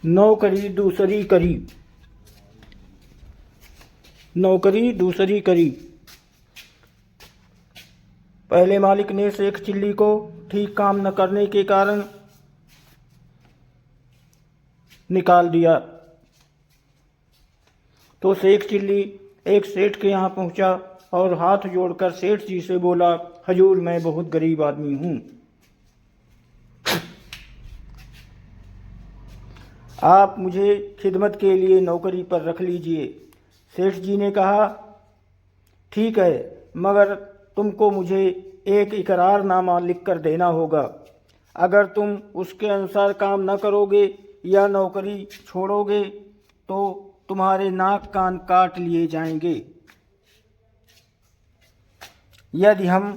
नौकरी दूसरी करी। नौकरी दूसरी करी। पहले मालिक ने शेख चिल्ली को ठीक काम न करने के कारण निकाल दिया। तो शेख चिल्ली एक सेठ के यहाँ पहुंचा और हाथ जोड़कर सेठ जी से बोला, हजूर, मैं बहुत गरीब आदमी हूँ, आप मुझे खिदमत के लिए नौकरी पर रख लीजिए। सेठ जी ने कहा, ठीक है, मगर तुमको मुझे एक इकरारनामा लिख कर देना होगा। अगर तुम उसके अनुसार काम न करोगे या नौकरी छोड़ोगे तो तुम्हारे नाक कान काट लिए जाएंगे। यदि हम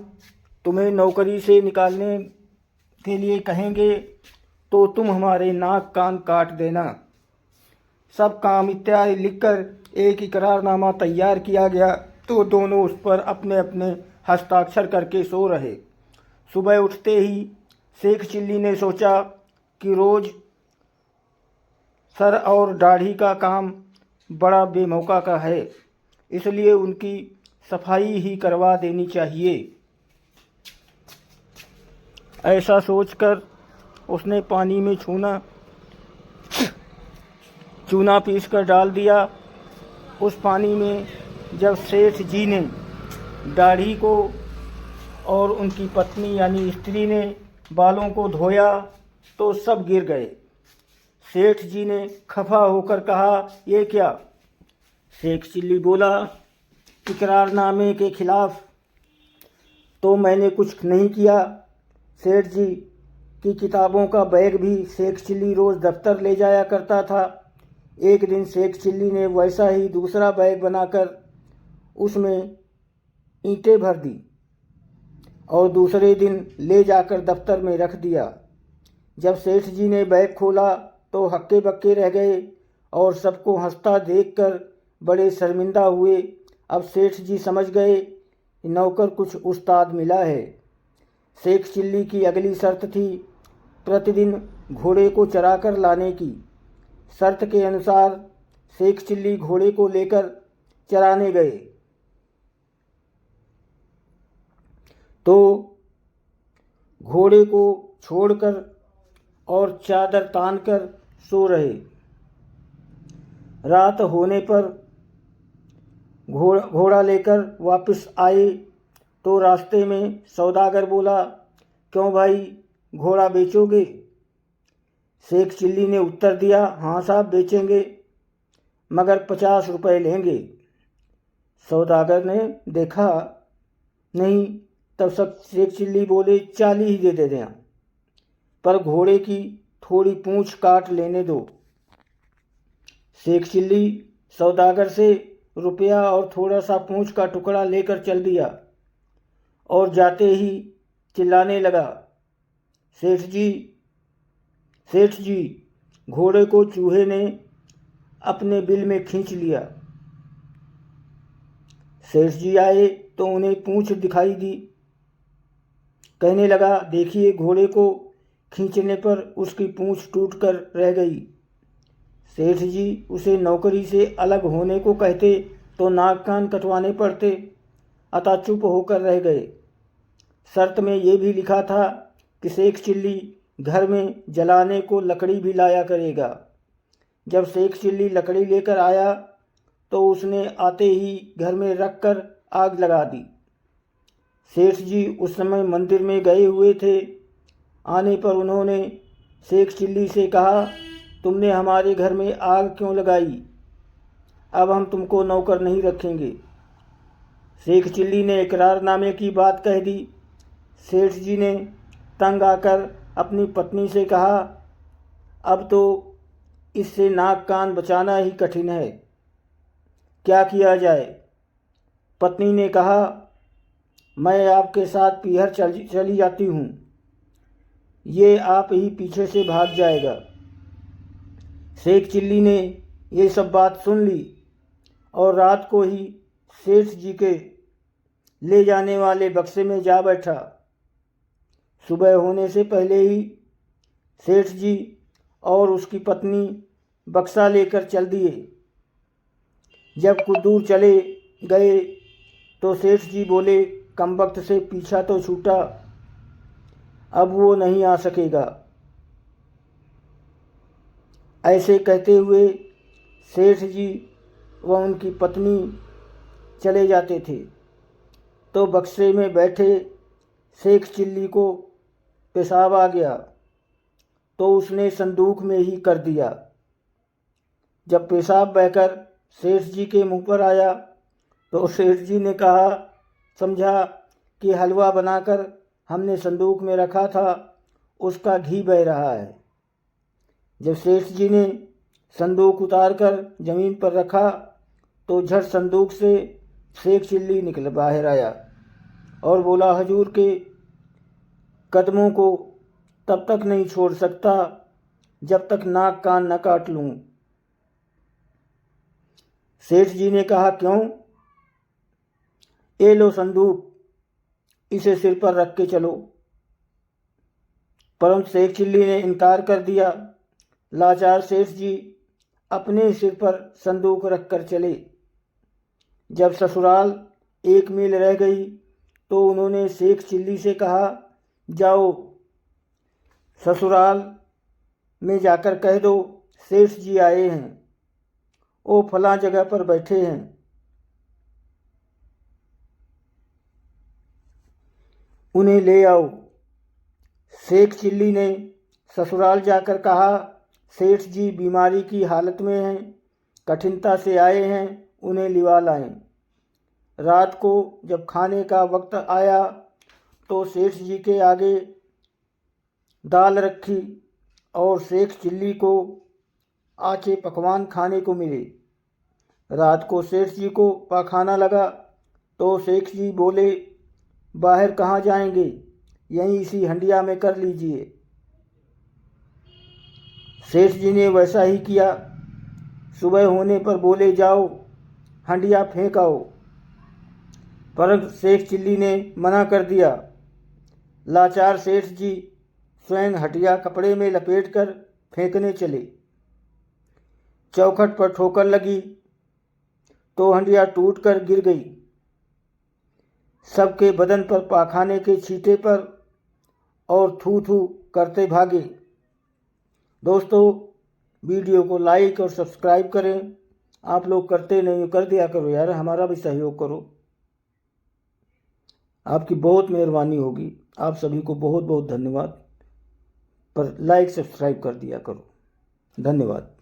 तुम्हें नौकरी से निकालने के लिए कहेंगे तो तुम हमारे नाक कान काट देना। सब काम इत्यादि लिखकर एक इकरारनामा तैयार किया गया। तो दोनों उस पर अपने अपने हस्ताक्षर करके सो रहे। सुबह उठते ही शेख चिल्ली ने सोचा कि रोज़ सर और दाढ़ी का काम बड़ा बेमौका का है, इसलिए उनकी सफाई ही करवा देनी चाहिए। ऐसा सोचकर उसने पानी में चूना पीसकर डाल दिया। उस पानी में जब सेठ जी ने दाढ़ी को और उनकी पत्नी यानी स्त्री ने बालों को धोया तो सब गिर गए। सेठ जी ने खफा होकर कहा, ये क्या? शेख चिल्ली बोला, इकरारनामे के खिलाफ तो मैंने कुछ नहीं किया। सेठ जी की किताबों का बैग भी शेख चिल्ली रोज़ दफ्तर ले जाया करता था। एक दिन शेख चिल्ली ने वैसा ही दूसरा बैग बनाकर उसमें ईंटें भर दी और दूसरे दिन ले जाकर दफ्तर में रख दिया। जब सेठ जी ने बैग खोला तो हक्के बक्के रह गए और सबको हंसता देखकर बड़े शर्मिंदा हुए। अब सेठ जी समझ गए कि नौकर कुछ उस्ताद मिला है। शेख चिल्ली की अगली शर्त थी प्रतिदिन घोड़े को चराकर लाने की। शर्त के अनुसार शेख चिल्ली घोड़े को लेकर चराने गए तो घोड़े को छोड़कर और चादर तानकर सो रहे। रात होने पर घोड़ा लेकर वापस आए तो रास्ते में सौदागर बोला, क्यों भाई, घोड़ा बेचोगे? शेख चिल्ली ने उत्तर दिया, हाँ साहब, बेचेंगे, मगर 50 रुपये लेंगे। सौदागर ने देखा नहीं, तब सब शेख चिल्ली बोले, 40 ही दे दें, पर घोड़े की थोड़ी पूंछ काट लेने दो। शेख चिल्ली सौदागर से रुपया और थोड़ा सा पूंछ का टुकड़ा लेकर चल दिया और जाते ही चिल्लाने लगा, सेठ जी, सेठ जी, घोड़े को चूहे ने अपने बिल में खींच लिया। सेठ जी आए तो उन्हें पूंछ दिखाई दी। कहने लगा, देखिए, घोड़े को खींचने पर उसकी पूंछ टूटकर रह गई। सेठ जी उसे नौकरी से अलग होने को कहते तो नाक कान कटवाने पड़ते, अतः चुप होकर रह गए। शर्त में ये भी लिखा था कि शेख चिल्ली घर में जलाने को लकड़ी भी लाया करेगा। जब शेख चिल्ली लकड़ी लेकर आया तो उसने आते ही घर में रख कर आग लगा दी। सेठ जी उस समय मंदिर में गए हुए थे। आने पर उन्होंने शेख चिल्ली से कहा, तुमने हमारे घर में आग क्यों लगाई? अब हम तुमको नौकर नहीं रखेंगे। शेख चिल्ली ने इकरारनामे की बात कह दी। सेठ जी ने तंग आकर अपनी पत्नी से कहा, अब तो इससे नाक कान बचाना ही कठिन है, क्या किया जाए? पत्नी ने कहा, मैं आपके साथ पीहर चली जाती हूँ, ये आप ही पीछे से भाग जाएगा। शेख चिल्ली ने ये सब बात सुन ली और रात को ही सेठ जी के ले जाने वाले बक्से में जा बैठा। सुबह होने से पहले ही सेठ जी और उसकी पत्नी बक्सा लेकर चल दिए। जब कुछ दूर चले गए तो सेठ जी बोले, कमबख्त से पीछा तो छूटा, अब वो नहीं आ सकेगा। ऐसे कहते हुए सेठ जी व उनकी पत्नी चले जाते थे तो बक्से में बैठे शेख चिल्ली को पेशाब आ गया तो उसने संदूक में ही कर दिया। जब पेशाब बहकर सेठ जी के मुंह पर आया तो सेठ जी ने कहा, समझा कि हलवा बनाकर हमने संदूक में रखा था, उसका घी बह रहा है। जब सेठ जी ने संदूक उतारकर ज़मीन पर रखा तो झट संदूक से शेख चिल्ली निकल बाहर आया और बोला, हजूर के कदमों को तब तक नहीं छोड़ सकता जब तक नाक कान न काट लूँ। सेठ जी ने कहा, क्यों? ये लो संदूक, इसे सिर पर रख के चलो। परंतु शेख चिल्ली ने इनकार कर दिया। लाचार सेठ जी अपने सिर पर संदूक रख कर चले। जब ससुराल 1 मील रह गई तो उन्होंने शेख चिल्ली से कहा, जाओ ससुराल में जाकर कह दो सेठ जी आए हैं, वो फलां जगह पर बैठे हैं। उन्हें ले आओ। शेख चिल्ली ने ससुराल जाकर कहा, सेठ जी बीमारी की हालत में हैं, कठिनता से आए हैं, उन्हें लिवा लाएं। रात को जब खाने का वक्त आया तो सेठ जी के आगे दाल रखी और शेख चिल्ली को आचे पकवान खाने को मिले। रात को सेठ जी को पाखाना लगा तो शेख जी बोले, बाहर कहाँ जाएंगे, यहीं इसी हंडिया में कर लीजिए। सेठ जी ने वैसा ही किया। सुबह होने पर बोले, जाओ हंडिया फेंक आओ, परंतु शेख चिल्ली ने मना कर दिया। लाचार सेठ जी स्वयं हटिया कपड़े में लपेटकर फेंकने चले। चौखट पर ठोकर लगी तो हंडिया टूटकर गिर गई। सबके बदन पर पाखाने के छींटे पर और थू थू करते भागे। दोस्तों, वीडियो को लाइक और सब्सक्राइब करें। आप लोग करते नहीं, कर दिया करो यार, हमारा भी सहयोग करो, आपकी बहुत मेहरबानी होगी। आप सभी को बहुत बहुत धन्यवाद। पर लाइक सब्सक्राइब कर दिया करो। धन्यवाद।